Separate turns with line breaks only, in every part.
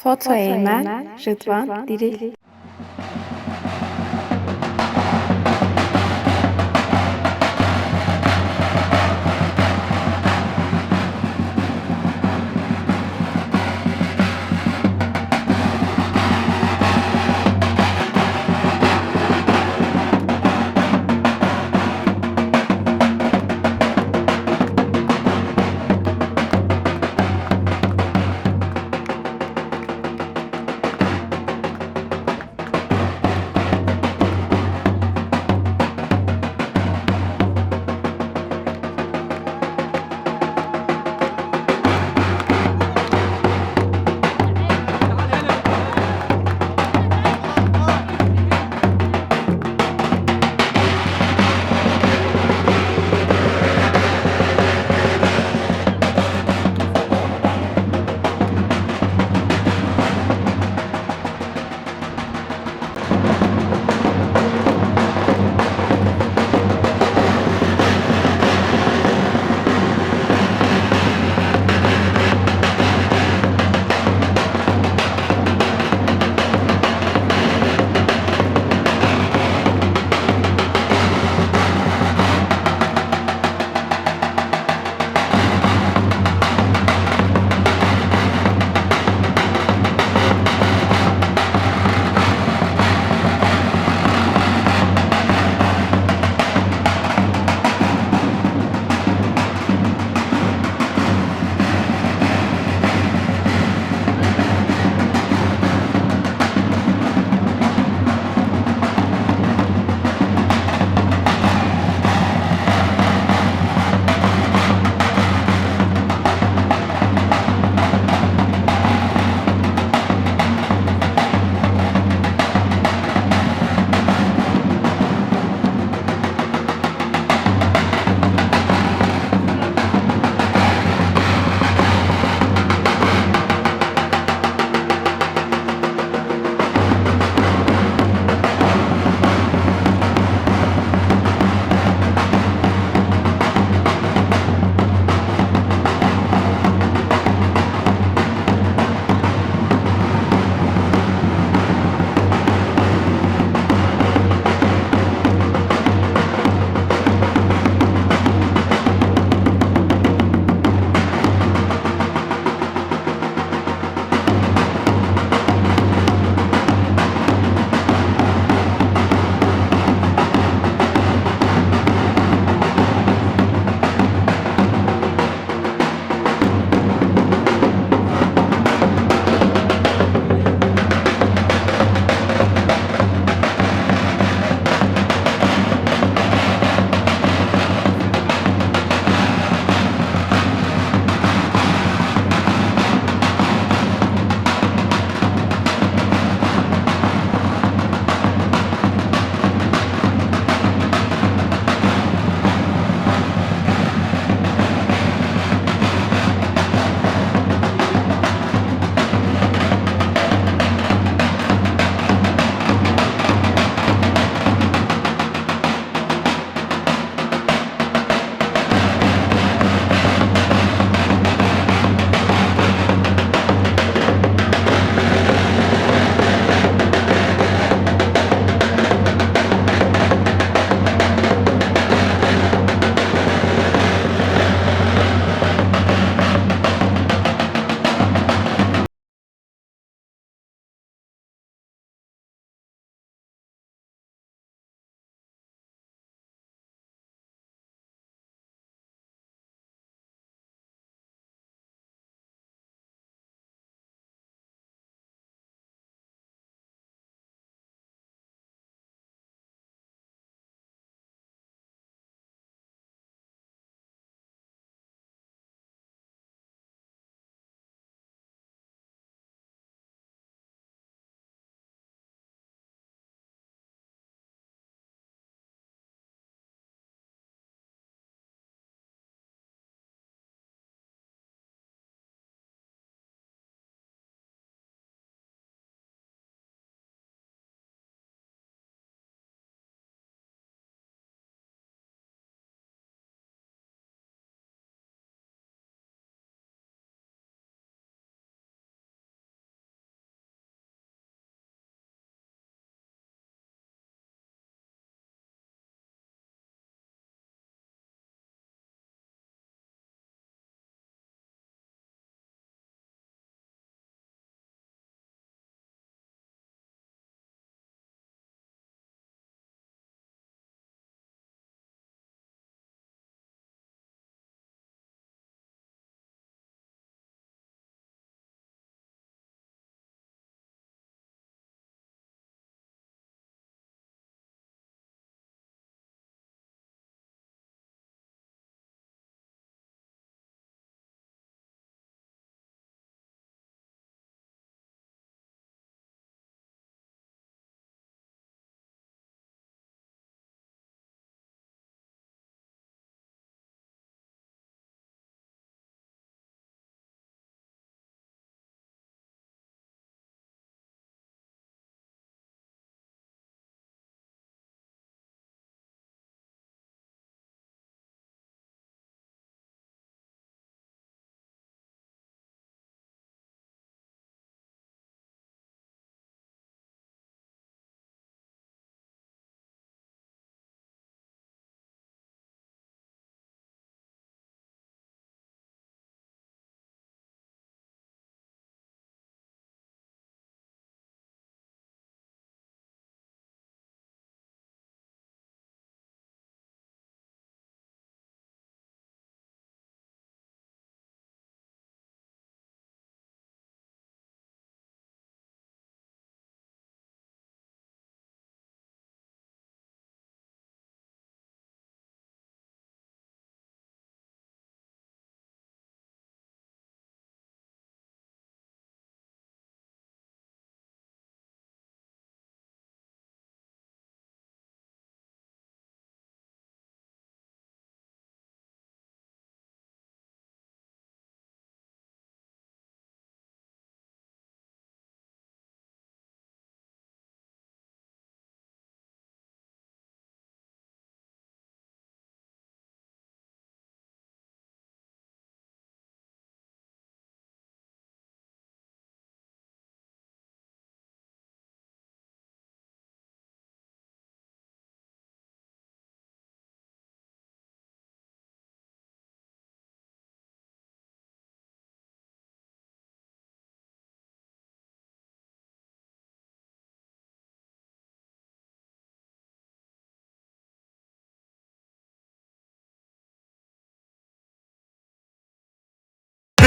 Foto Eymen, Rıdvan Diril.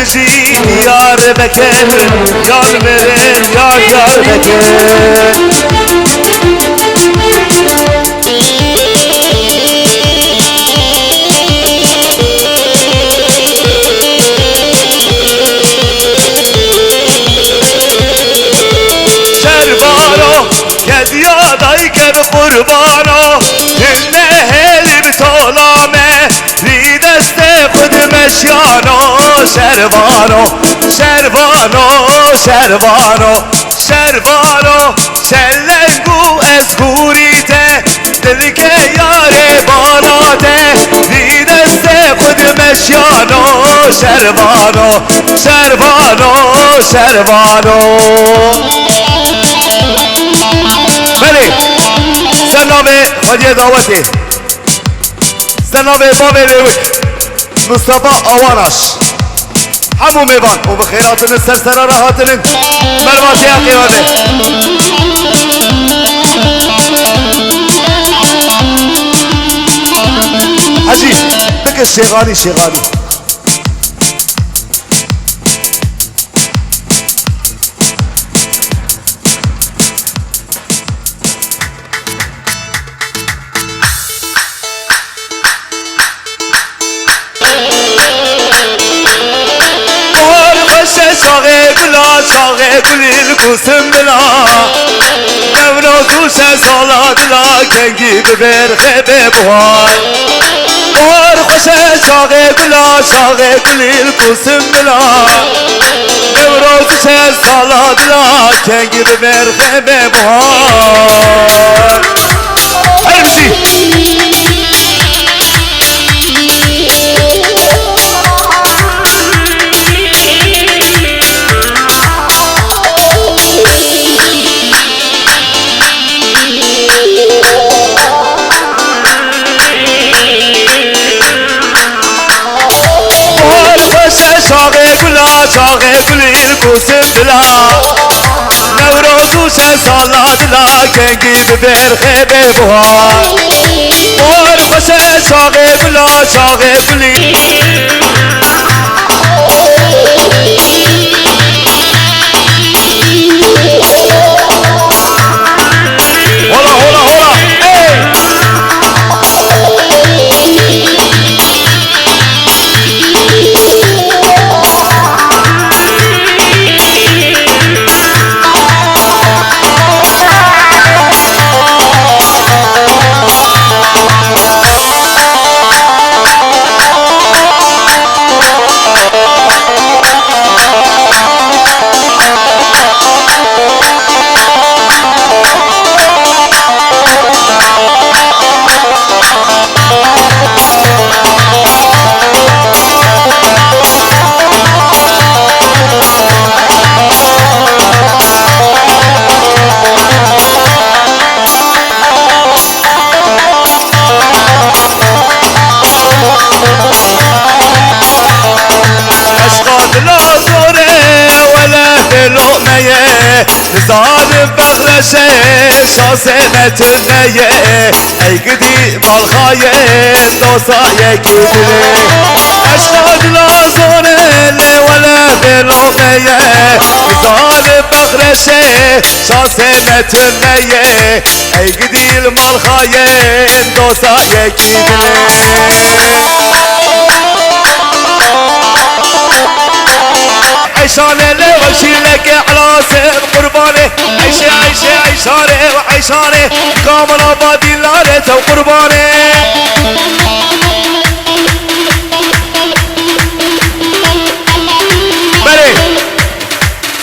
بجی یار بکن یار برن یار بکن قربانو دل هلی بطالامه ری دست خود مشیانو شروانو شروانو شروانو شروانو شلنگو از گوریته دل که یار بالاته ری دست خود مشیانو شروانو شروانو شروانو بله سنامه خودی دعوتی سنامه باب لیوک مصطفى آوانش همو میوان و بخیراتن سرسرا راحتن مرواتی حقیقاته حجی بکش شیغانی شیغانی شاغه گلا شاغه گلیل کوسم بلا نورو سالا دلا کنگی ببر خبه بوار بار خوشه شاغه گلا شاغه گلیل کوسم بلا نورو سالا دلا کنگی ببر خبه بوار هرمشی شاغه گلا شاغه گلیل کوسم دلا نوروزو سالا دلا کنگی ببر خیبه بوار بار خوشه شاغه گلا شاغه گلیل هولا هولا هولا ظالم بغرشه شاسه نترنيه ای قدي بالخاين دوسايه كدلي اشهد لازونه ولا بلوميه ظالم بغرشه شاسه نترنيه ای قدي المالخاين دوسايه كدلي عيشانه لو اشيلك على سر قربانه عيشه عيشه عيشانه وعيشانه كامل ابادي لارته وقربانه بله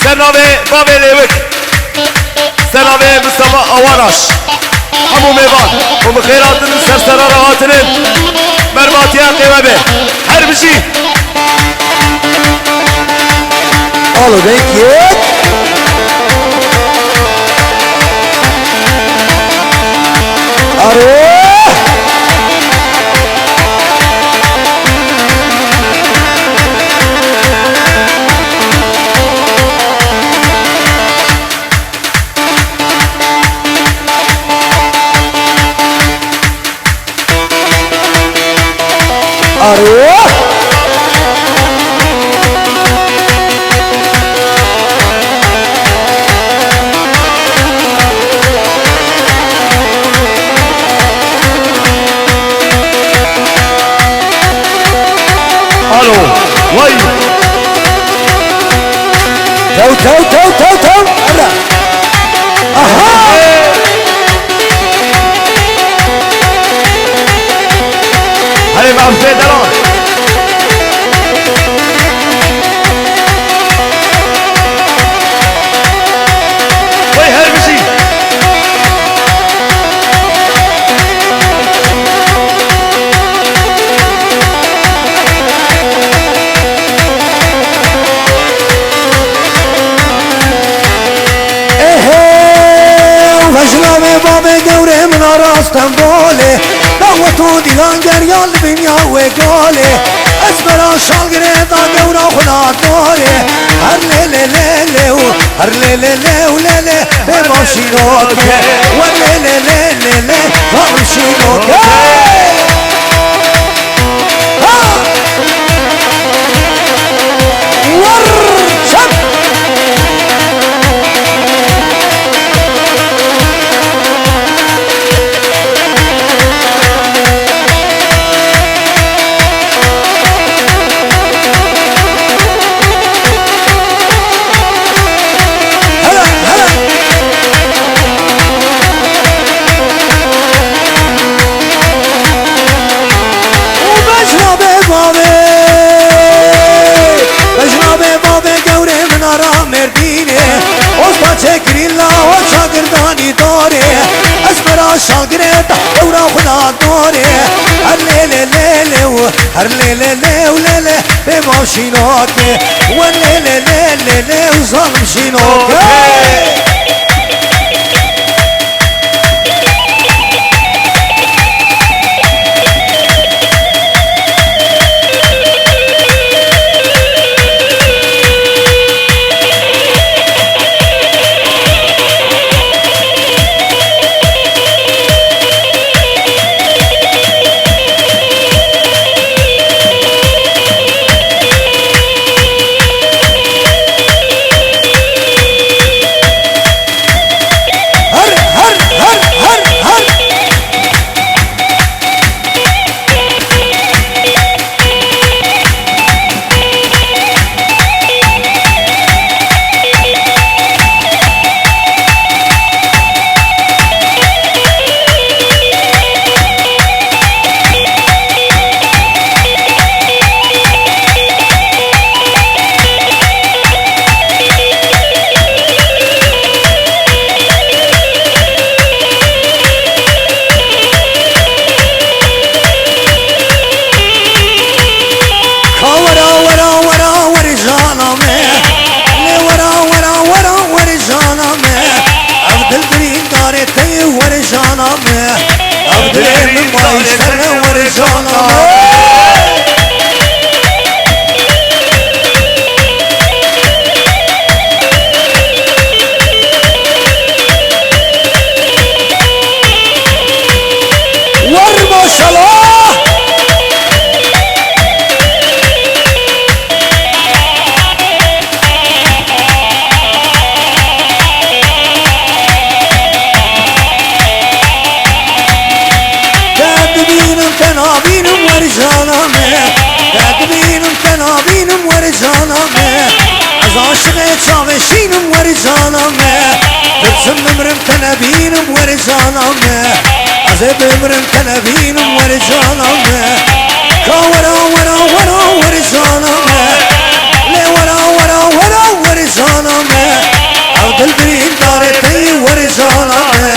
سنامه باب لیوک سنامه مصطفى آوانش همو میوان و بخیراتن سرسرا راحتن مرواتی قیمه هر بشی
Alô, bem quieto. Arô! Arô!
حرف دلال وی هر بسی
وجنام باب گوره من راستم باله دعوتو دیلان گریال دنیا و گاله از برا شالگره دا گورا خدا داره هر لیله لیله و هر لیله لیله و لیله به ماشینو که و لیله لیله لیله و ماشینو که شاگردانی داره از برا شاگرد دورا خدا داره هر لیله لیله و هر لیله لیله و لیله به ماشینا که و لیله لیله لیله و ظالم شینا که شینم ور جانمه درسم بمرم کنبینم ور جانمه از بمرم کنبینم ور جانمه کا ورا ورا ورا ور جانمه لی ورا ورا ورا ور جانمه عبدالبرین داره تی ور جانمه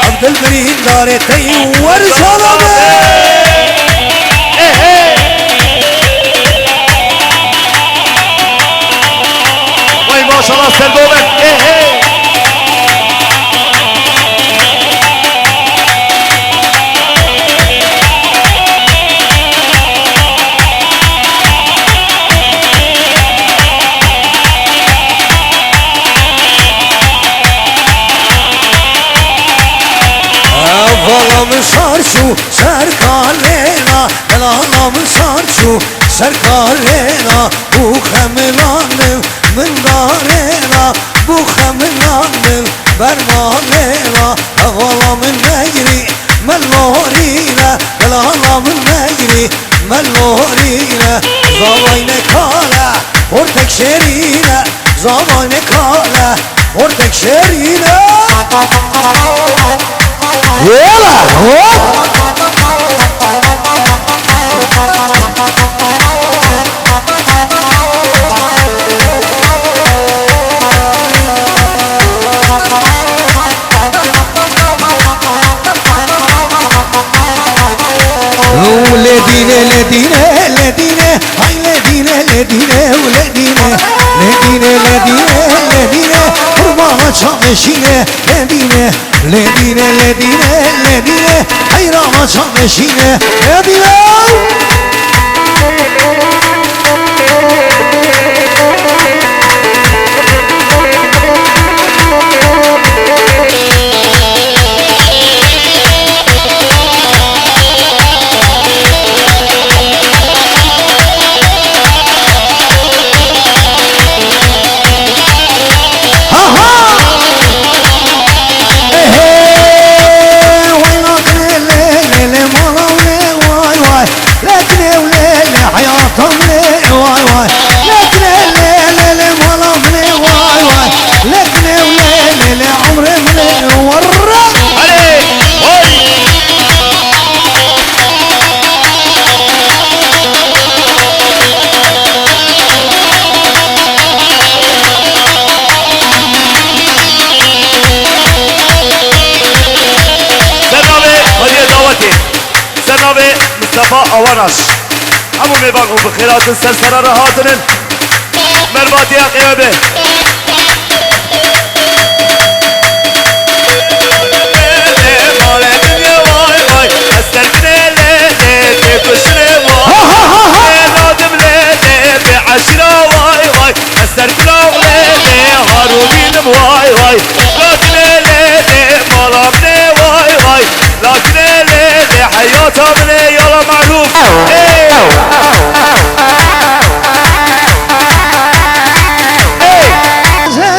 عبدالبرین داره تی ور جانمه
ماشاءالله سردوبت
Valam sarçu serkalena Elalam sarçu serkalena Bu xemilanım منگارنا بو خمنانم برماننا اولامن نگری ملورینا دلالامن نگری ملورینا زاوین کالا ورتک شرینا زاوین کالا ورتک شرینا يلا لدينا لدينا لدينا هاي لدينا لدينا ولدينا لدينا لدينا لدينا قربان شامشينا لدينا لدينا لدينا لدينا هاي راما شامشينا لدينا
مصطفى اوانش همو میباقو بخیرات سرسرار هاتنن مرباطی قیابه مال دنیا وای وای استر کنه لیلی بکشنه وای لازم لیلی بعشرا وای وای استر کنه لیلی هارونینم وای وای لازم لیلی مالام نه وای وای لازم لیلی حیاتم نه یالا معروف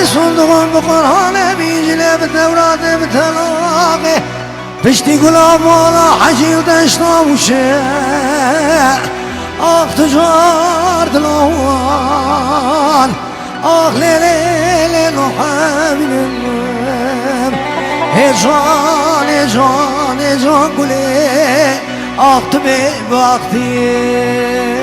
صندوق بقرآن بيجلي بالدورات بتلاقي بشتي قلاب ولا حجي ودشنا وشاء اخ تجار دلوان اخ ليلي نحامل النام هجان هجان هجان قولي اخ تبي بوقتي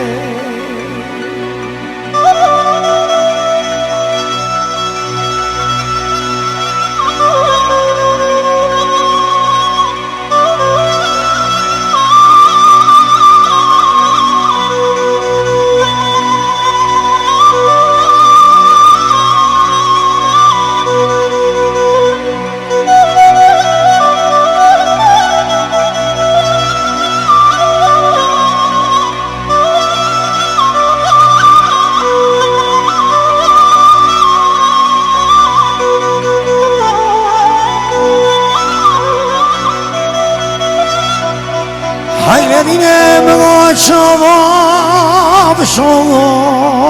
Hayredine mi şavab şavab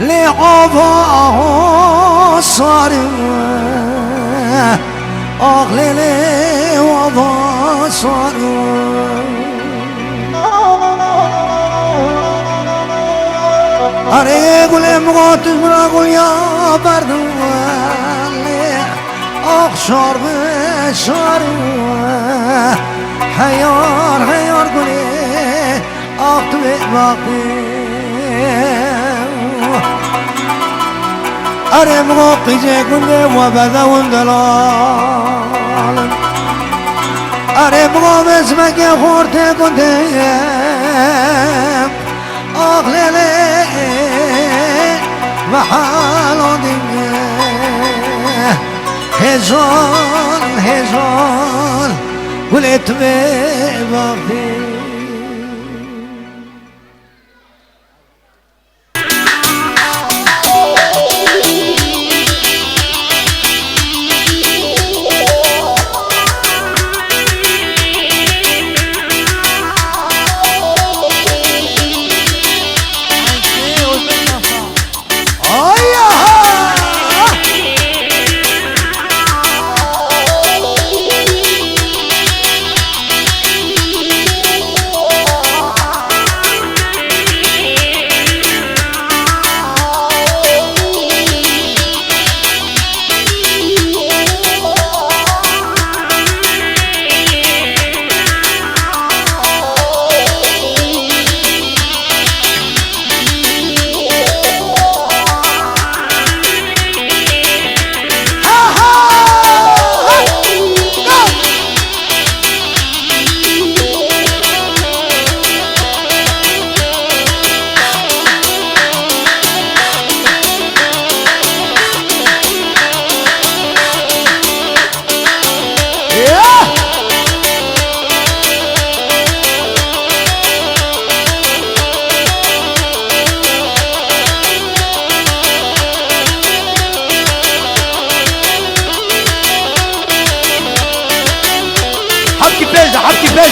Le ava sarı Ah lele ava sarı Are gulem gotiz bra gul ya bardu Ah şarbe şarı حيار حيار قولي أخطوي باقي أرم غوقي جيكولي وبدا وندلال أرم غوم اسمك يا خورتي كنتي أخلي محال دنيا هجان هجان وليت بباقي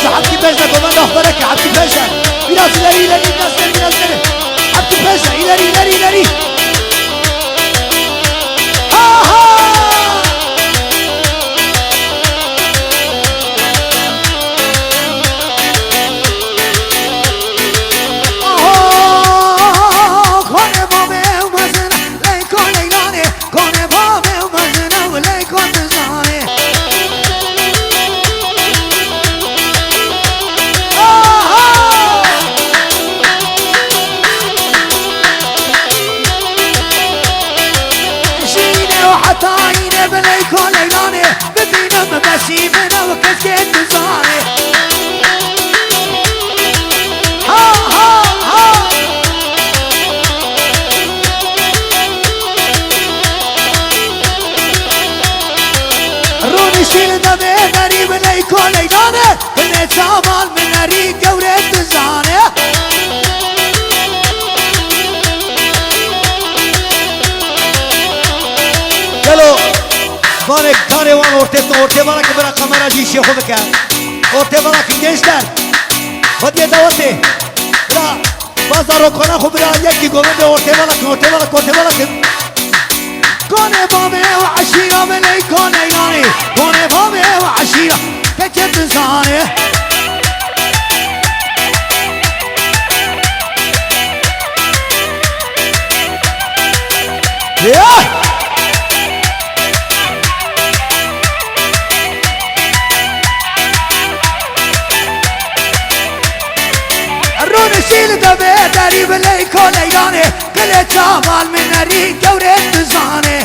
باشا حبكي باشا كمان اخبارك يا حبكي باشا biraz ileri biraz ileri حبكي باشا ileri ها نسيبنا وكسكت زاني ها ها ها روني شيل دمي نريب ليكو ليلاني اللي تعمل من نريد قورة زاني يلو بارك كاروان orte bana ki bırak kameracı işi yapalım ya. Orte bana ki gençler. Hadi davati. Bırak. Bazı rokona ko bırak ya ki gombe orte bana ki. Kone bame ve aşira melek kone yani. Kone bame ve aşira. Keçet zane. Ya. نشيل دبي دريب ليكو لياني كل تعمل من ريك وريت زاني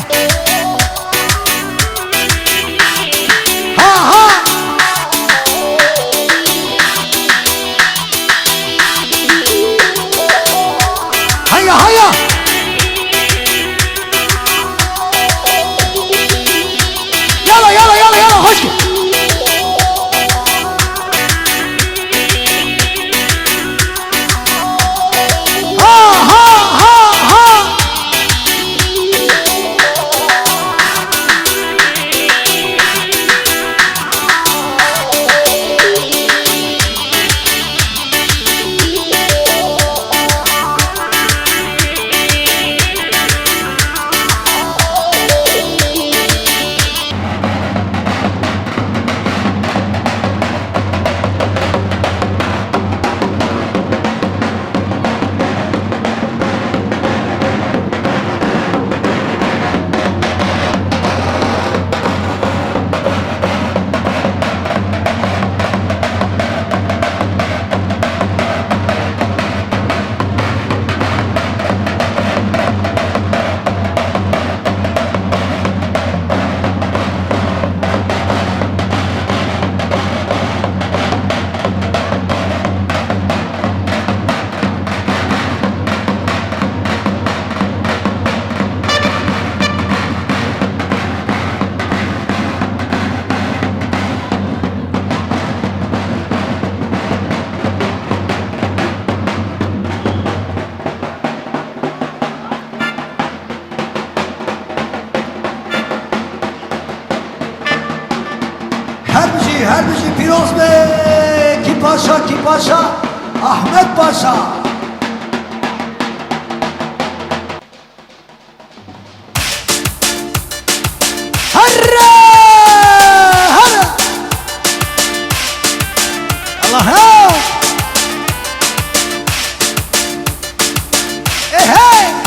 ها ها هيا هيا يلا خشك her bizi Firoz Bey ki paşa Ahmet Paşa Harra harra Allah'a hey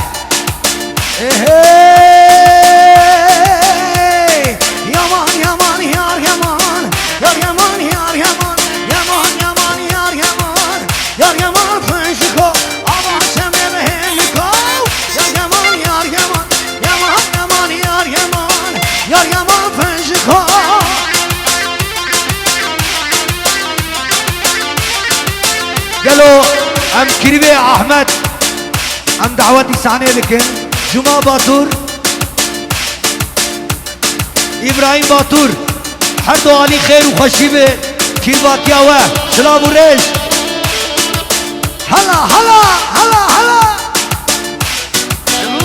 قالوا ام كريبي احمد ام دعوتي ثانيه لكن جمعه باتور ابراهيم باتور حردو علي خير وخشيبه كيرباكيا و سلام وريش هلا هلا هلا هلا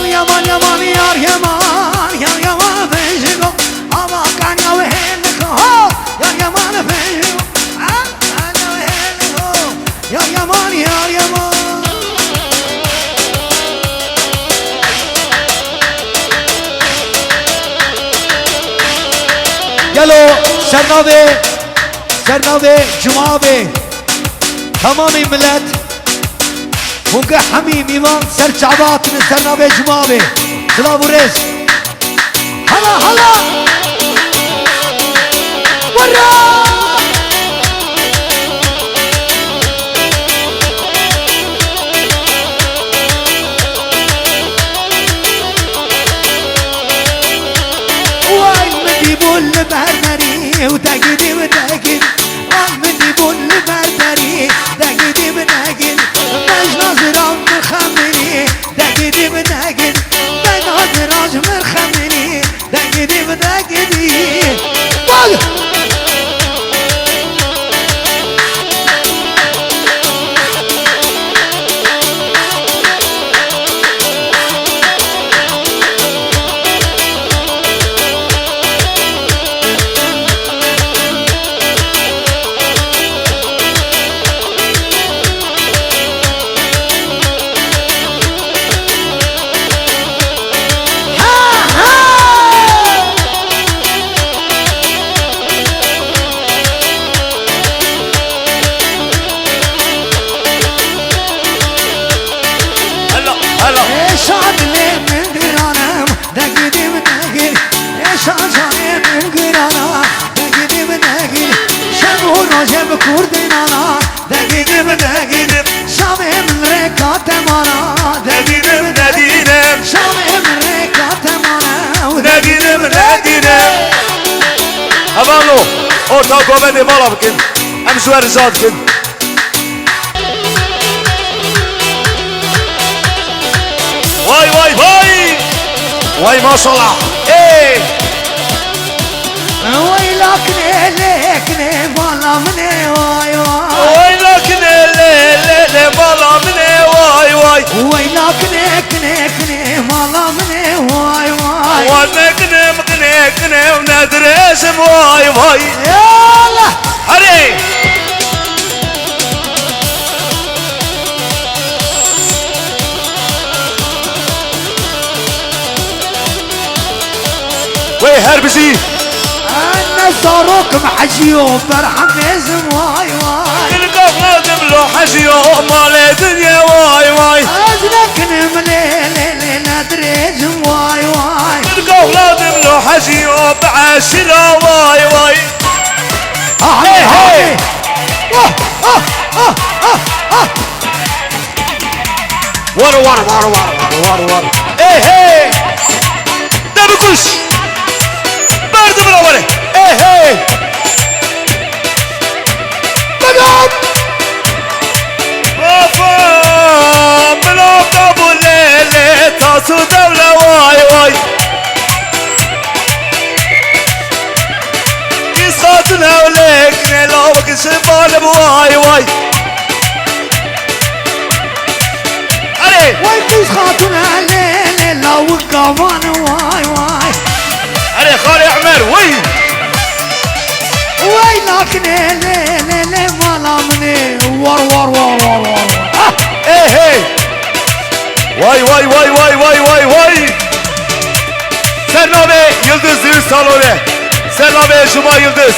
يمان يمان يار يمان يار يمان فيجيكو اما كان يا وهنكو يا يمان فيجيكو يلو سرناوي جماوي تمامي ملت مونگه همي ميوان سر جعبات من سرناوي جماوي سلام ورز هلا ورا بول بربری و تگیدی و تگید منی بول بربری تگیدی و تگید مجنازران مرخمنی تگیدی و تگید مجنازران مرخمنی تگیدی و تگیدی بال كردنا دقيقم شامم ركات مانا دقيقم شامم ركات مانا
دقيقم هبالو orta komedi bala bakın hem şu erzat bakın vay maşallah
ويلك ليك بالا مني واي
ويلك ليك بالا مني واي
ويلك ليك بالا مني واي
ونقنم وندري اسم واي
يلا
هري وي هربسي
أنا صاروك محجيو برحم اسم واي
القف لازم له حجيو مال الدنيا واي
أزلك نملي ندري اسم واي
القف لازم له حجيو بعشرة واي
هاي
ورا ايه ده بكش برد من أوله ايه
بقام
بلا قبول ليلة تاسو دولة واي كيس خاتنا وليك نيلا وكيس بالب واي
ويكيس خاتنا ليلة وقامان واي
علي خالي عمر
وي لكن ليلة مالا مني ور
ايه واي سرنامه Yıldız Düğün Salonu سرنامه Cuma Yıldız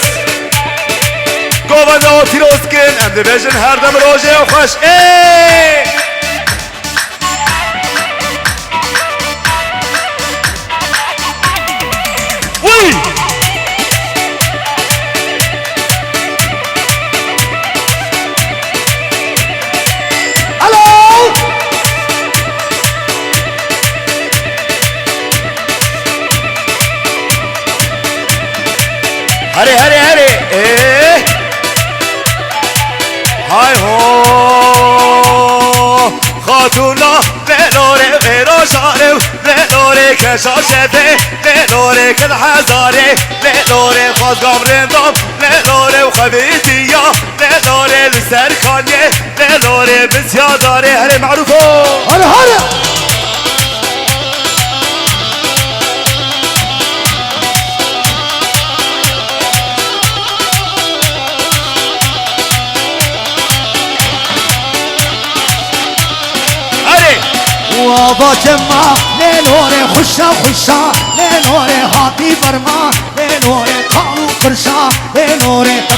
Kovada o Tiroskin hem de bejin her demir hocaya hoş هري ايه هاي هو خاتونا لوري غيروشاري لوري كشاشتي لوري كالحزاري لوري خاص قمرين ضم لوري وخبيثية لوري للسركانية لوري بزياداري هري معروفو
هري وابا جمع لنوري خشا لنوري هاتي برما لنوري قالوا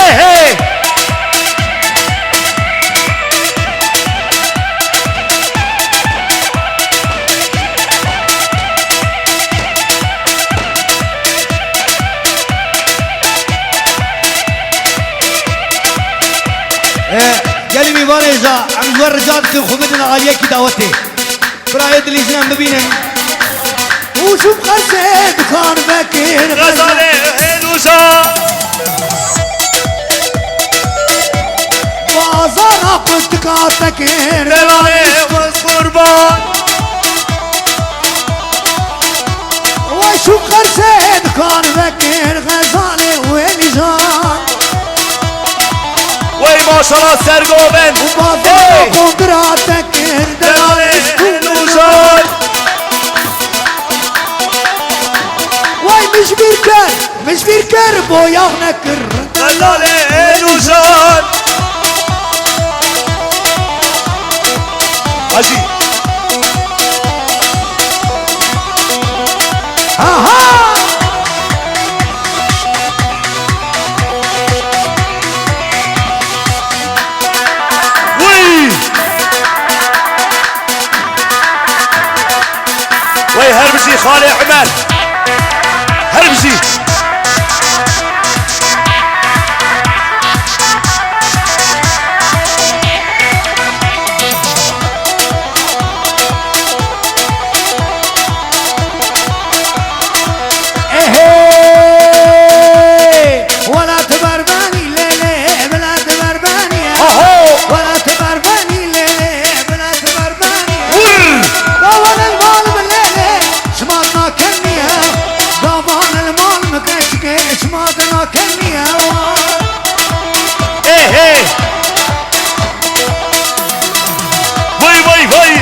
ايه ايه
قالي مبارزة عم زور رجالكم خمدنا غاليك دعوتي برايد اللي جنان ببينن وشوف خسيت كان فكر
غزالي الوزار
وازانا قلت كاتكين
دلالي والقربان
وشوف خسيت كان فكر غزالي والوزار
وي ما شاء الله سرقوبن
وبازانا قدراتك
دلالي الوزار
واي مش بيركر بويا نكر
دلالي الوزار حجي
اها
وي هربجي خالي حمال هربجي
ايه ولا تبرباني ليلي بلا تبرباني ولا تبرباني ليلي بلا تبرباني ضوان المال بالليلي شماتنا كنيا ضوان المال مكشكي شماتنا كنيا
ايه ايه وي وي وي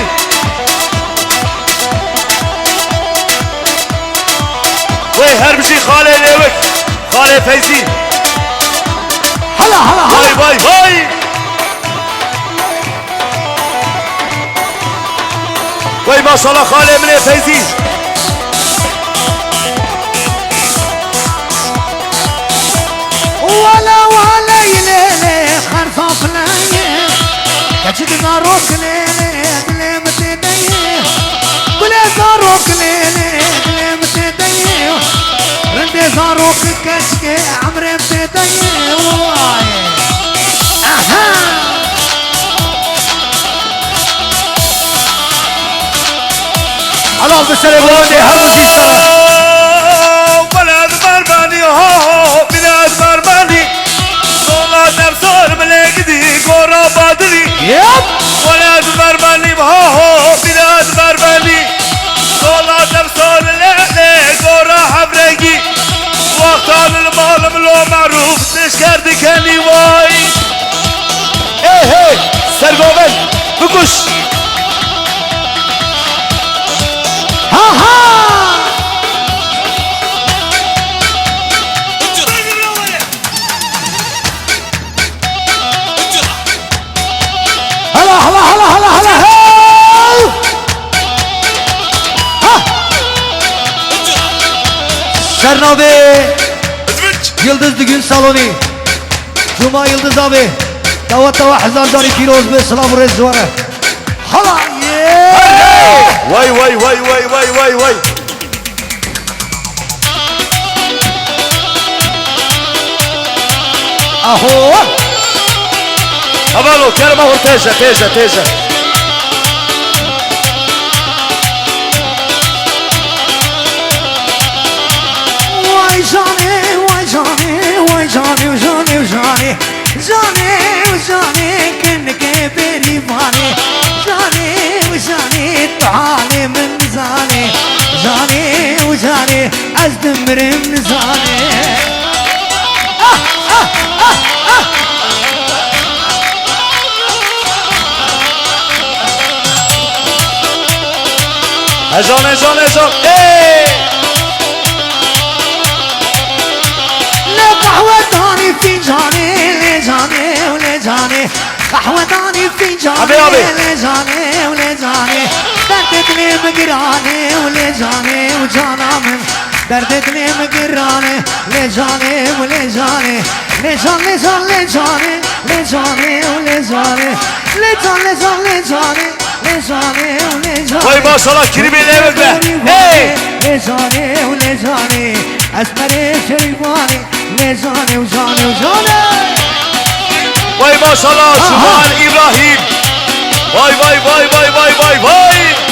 وي هربجي خالي ليوك خالي فايزين
هلا هلا
وي
هلا
وي وي وي ما شاء الله خالي من فايزين
ولا يليلي خرفة فلاية كجد ناروك ليلي بلي متديه بلي زاروك ليلي بلي متديه رندي زاروك كشكي عمري متديه واي اها
الله بسلام ولدي هربجي سلام بلاد برباني هو بلاد برباني صلاة درسور ملقدي قرى بدري
يب
ولاد برباني هو بلاد برباني صلاة درسور ليلي قرى حبرقي وقتان المال ملو معروف تشكر دكاني واي ايه ايه سرقوبن بكش
ها ها هلا هلا هلا هلا هلا هاو ها Şernabi Yıldız Düğün Salonu Cuma Yıldız abi Davat dava Hazardani Firoz Bey Selam Rezvan'a Hala yeah
واي واي واي واي واي واي واي
Aho
أبالو كرمه ورتيجة تيجة تيجة
Vay Johnny, vay Johnny, vay Johnny, Johnny, Johnny Johnny, Johnny كنك بريباني Johnny, Johnny تعالي من زاني Johnny, Johnny أزدمر من زاني
أجون أجون أجون إيه
لا قهوة داني فنجاني لي جاني ولي جاني قهوة داني فنجاني
حبيبي.
لي جاني ولي جاني دردت لي مقراني ولي جاني وجانا من درد دلم گرانه لجانه و لجانه لجان لجان لجانه لجانه و لجانه لجان لجان لجانه لجانه و لجانه
وای ماشاءالله کریمی لیوکله هی
لجانه و لجانه اسمر شریفانه لجانه و جانه و جانه
وای ماشاءالله شومان ابراهیم وای وای وای وای وای وای وای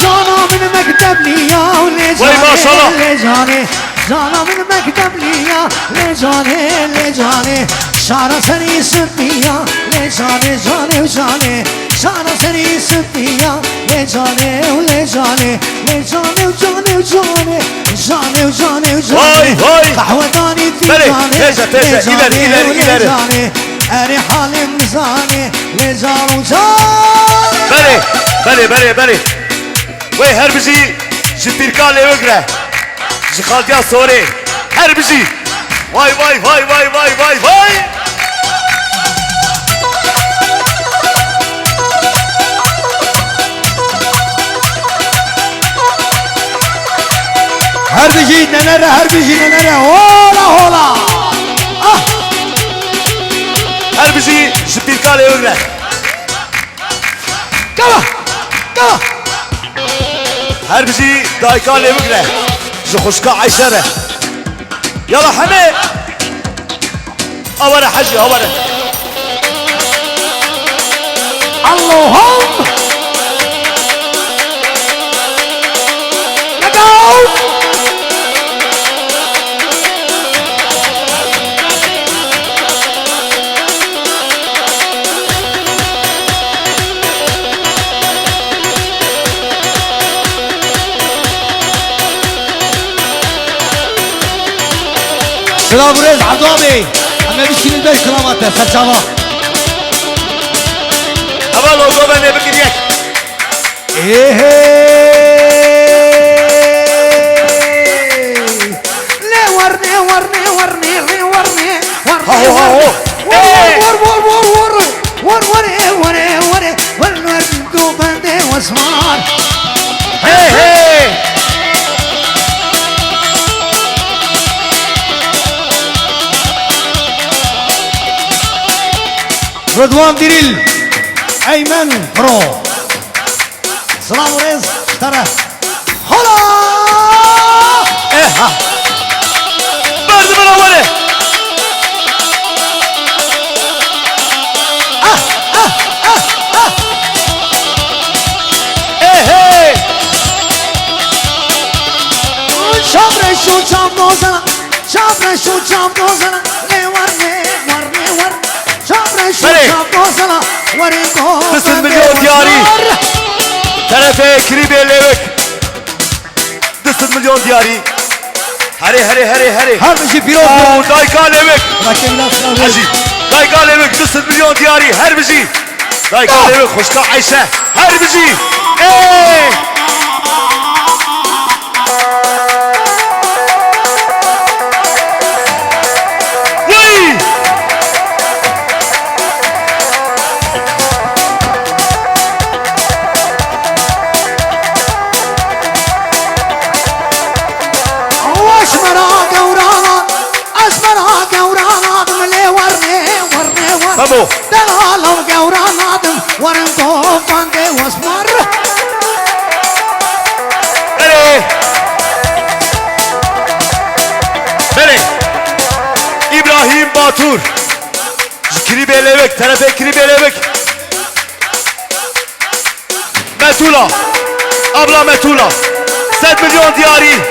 جانا من مكتب ليا ولجاني لجاني جانا من مكتب ليا لجاني لجاني شارع سري سبيا لجاني جاني وجاني شارع سري سبيا لجاني ولجاني لجاني وجاني وجاني جاني وجاني وجاني قهوة داني في جاني لجاني أري حالي مزاني لجان وجاني
بله بله وی هر بجی جبیرکا لیوگره جخالدیا سوری هر بجی وای وای وای وای وای وای وای
هر بجی ننره هر بجی ننره هولا هولا
هر بجی جبیرکا لیوگره
كما كما
هر بجي دايكا ليوكله زخشكا عيشره يلا حمي أورا حجي أورا
اللهم نقاو سلام ريز عضامي اما بيشين البيت كراماته سجابا
أبا لو دوبني بكريك
ايه لي ورني ورني ورني لي ورني ورني ور دوبني واسمار
هي هي
رضوان ديريل ايمن برو سلام وريز ترى هلا
إيه ها برد من أوله إيه هي
شابر شو جام دوزنا شابر شو جام دوزنا لي ورني ورني ور شابر شو جام دوزنا وريكو
9 مليون دياري طرفه كريبي ليوك 9 مليون دياري هري هري هري هري
هر بشي بيروت
دايكا ليوك
راكب ناس
حجي دايكا ليوك 9 مليون دياري هر بجي دايكا ليوك خوشكا عيشة هر بجي ايه وي
واشمرا قورانا اشمرا قورانا ملي ورني ورني ور
بابو
دلالو قورانا ورنكو فاندي واسمر
بلي بلي إبراهيم باتور كريبي ليوك طرفه كريبي ليوك متولا أبلا متولا 7 مليون دياري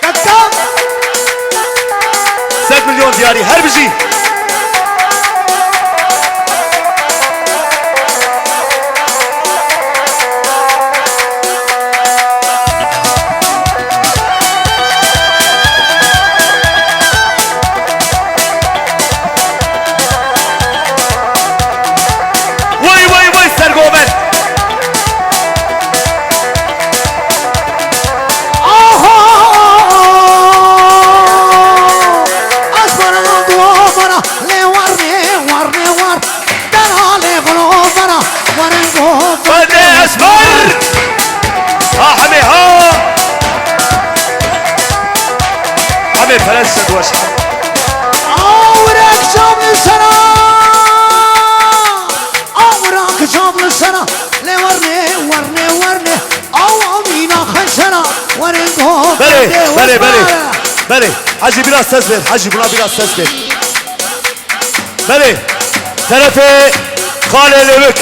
كتا
7 مليون دياري هر بجي وي وي وي سرقومن
أصبر
بله بله بله حاجی biraz ses ver حاجی buna biraz ses ver بله طرف خاله لبک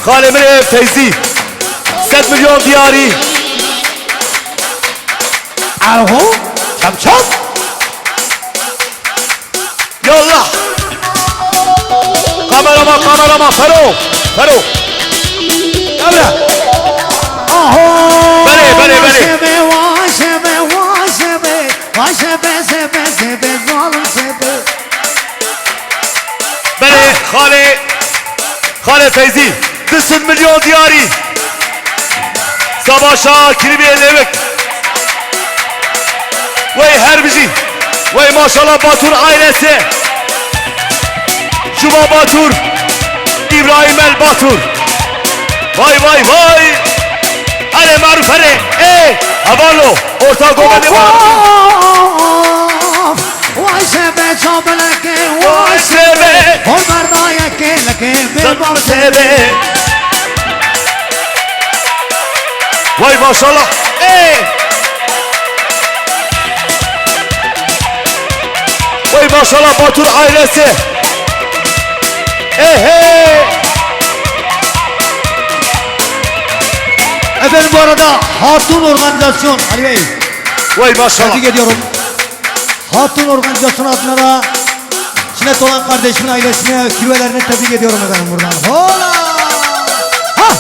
خاله من فیزی 100 milyon diyari
الهو كم كم
يلا kameraman فرو
يلا اهو
بله بله بله
واشبه واشبه واشبه واشبه سبه سبه ظالم سبه
بله خاله فیزی 200 milyon diyari sabah şakiri bir ellemek vay herbici vay maşallah Batur ailesi Şuba Batur İbrahim el Batur vay vay vay hele maruf hele havallo orta gomeni var
واشبه شابلك
vay sebe
عمر ضايق لك
Zanmı sebe vay maşallah vay maşallah Batur ailesi
Efendim bu arada Hatun Organizasyon Ali Bey
vay maşallah
tebrik ediyorum. Hatun Organizasyon adına da sünnet olan kardeşimin ailesine, kirvelerini tebrik ediyorum efendim buradan. Hola! Ha!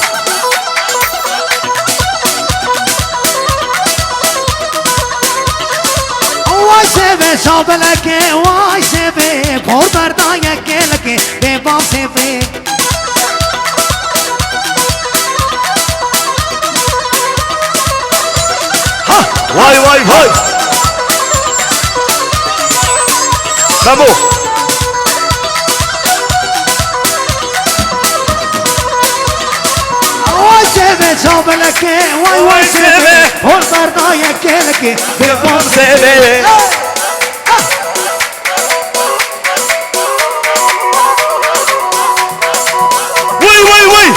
Vay sebe şabeleke, vay sebe Porberda yekeleke, devam sebe
vay vay vay Bravo
Vay sebe şabeleke, vay sebe Porberda yekeleke, devam
sebe vay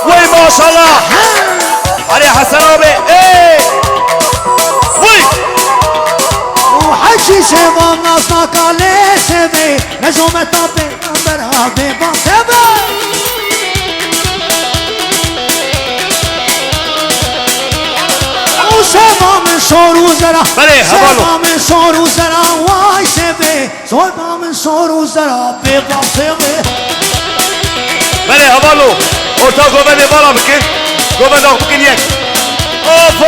vay maşallah Ali Hasan abi vay
وحشي سبا ناسنا كالي سبي نجوم تابي أمبر هابي بان سبي سبا من صور وزرا
بله، هبالو.
سبا من صور وزرا واي سبي سبا من صور وزرا بيبان سبي
بله havallo orta gomeni bana bakın gomeni bakın yek of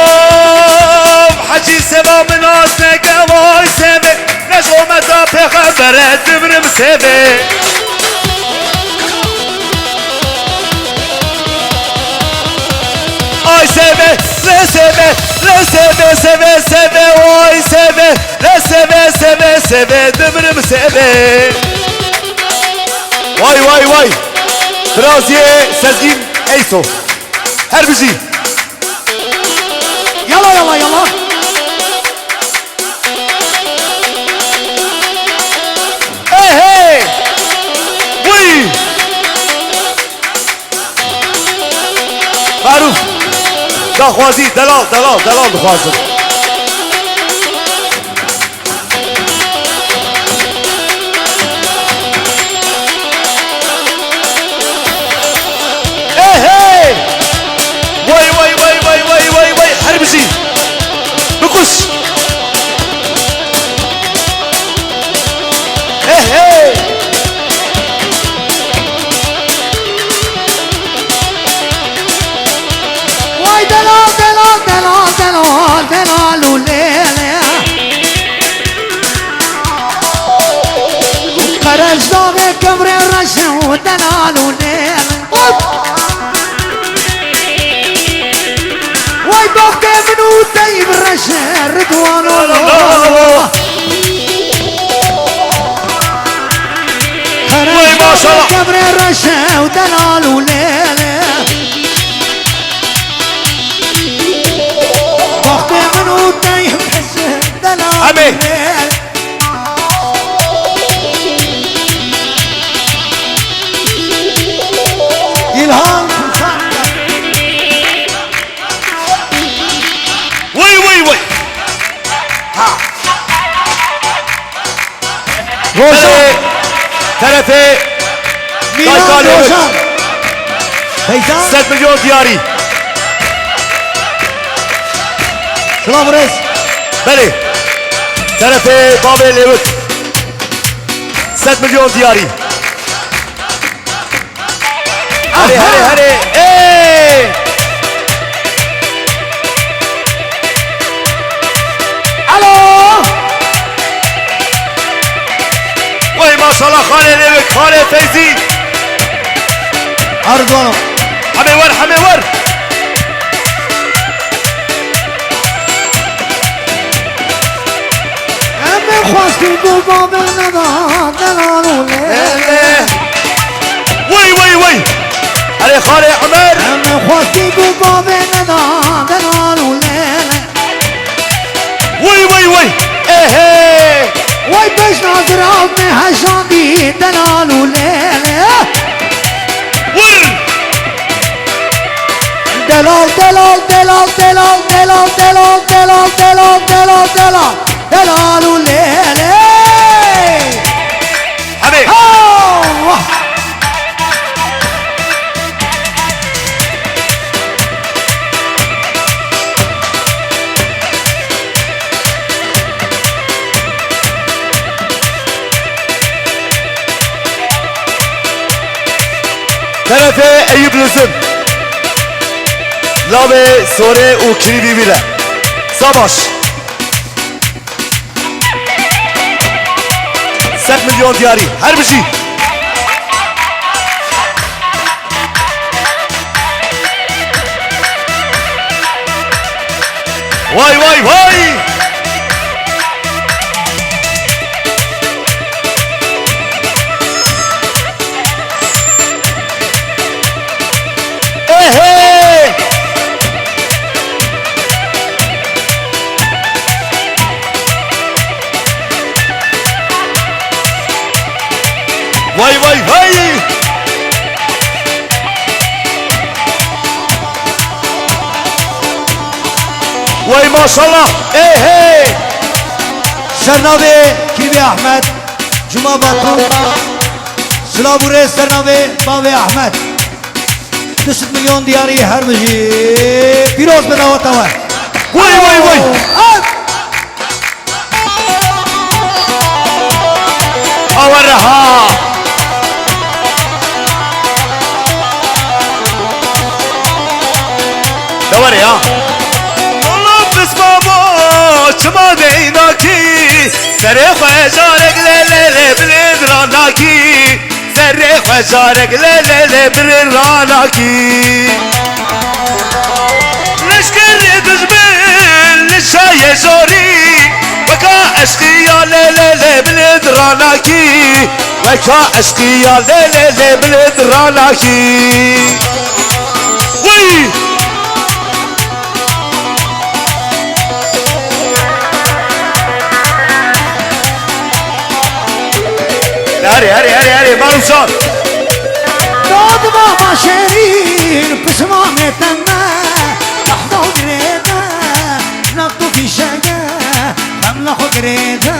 حجی سبا من آسنگ وای سبه نجومتا پیغمبره دمرم سبه آی سبه سبه وای سبه دمرم سبه وای Traziye Sezgin Eyso her bizi
يلا يلا يلا
hey Vuy Maruf Dakhwazi Delal Dakhwazim وای هر بزی بکش
واي دلال وليلة خرج داغي كبر الرشا ودلال وليلة واي بوكي منو طيب الرشا رضوان الله
واي ما شاء الله.
كبر الرشا ودلال وليلة بوكي منو طيب الرشا دلال
أمي.
وليلة إلهام روشن
طرف
میلان
دایکالی
روشن فیضان
100 میلیون دیاری
سلام رئیس
بله طرف باب لیوک 100 میلیون دیاری هره هره هره ای
الو
وای ماشاءالله خاله لیوک خاله فیزی
اردوانو
همه ور همه ور
همه خواستی دو بابل نداد دلالو لیله
وای وای وای هره خاله عمر
همه خواستی دو بابل نداد دلالو لیله
وای وای وای اهه
وای بش ناظر آب میں حشاندی دلالو لیله
ور
دلال دلال دلال دلال دلال دلال دلال دلال دلال دلال دلالو لیله
همه
آه
طرف ایوب لزم لابه سوره و کلیبی بیله ساماش 100 میلیون دیاری هر بشی وای وای وای اهه وای وای وای وای ماشاءالله اهه
سرناوه کیوی احمد جمعه باتون سلابوره سرناوه باوی احمد 200 میلیون دیاری هر بجی پیروز بداوت آوه
وای وای وای اورها دوره ها والله بس بابا چما دینا کی سر خجارک لله بلند رانا کی سر خجارک لله بلند رانا کی لشکر دجمن لشای زوری وكا عشقي يا ليلي بلد راناكي وكا عشقي يا ليلي بلد راناكي وي هري هري هري هري ماروشان
داد بابا شریر پشمان تنه احضا گریده نقطو فی شگه هم لخو گریده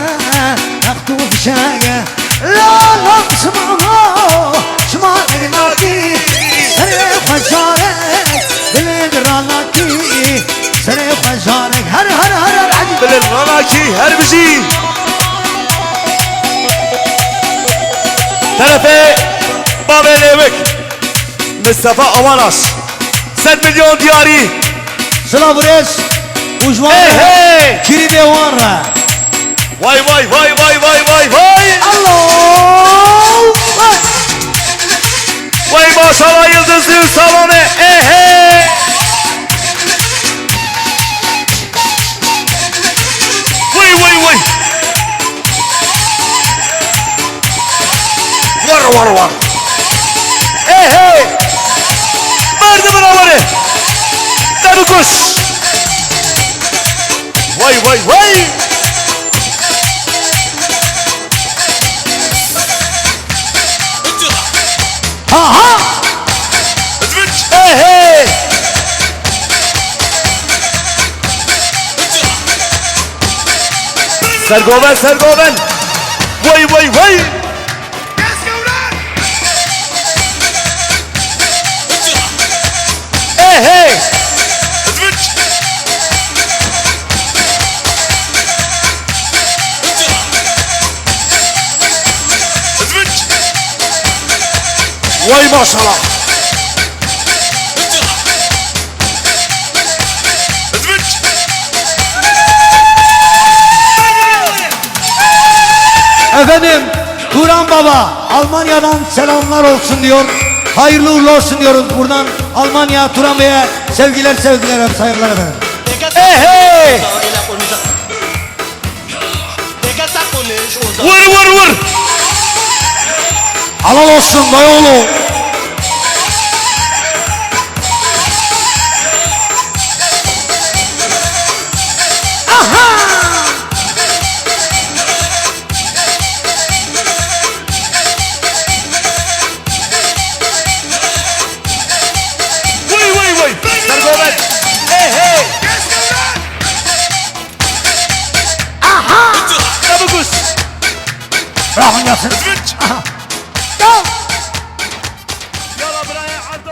نقطو فی شگه لا لا شما شما اگناکی سر خجارک بلند راناکی سر خجارک هر هر هر عجب
بلد راناكي هر بجي طرفي بابا ليوك مصطفى اماناش 100 مليون دياري
سلام ریس وجوان
ايه
کری دیوان را
واي واي واي واي واي واي واي
الله
واي ما شاء الله يلدزلي وسلامه ايه واي واي واي ور ور ور ايه مرد منوره دبكش واي واي واي
ها ها
ايه سرگوبن سرگوبن Vay vay vay. Hey hey. Vay maşallah.
Efendim Turan Baba Almanya'dan selamlar olsun diyor. Hayırlı uğurlu olsun diyoruz buradan Almanya Turan Bey'e sevgiler sevgiler saygılar efendim.
Hey hey. Vur vur vur.
Halal olsun dayıoğlu.
Vay vay vay. Sergomet. Hey hey. Aha. Tabukus.
Rahım yasın.
Yalla buraya Ardo.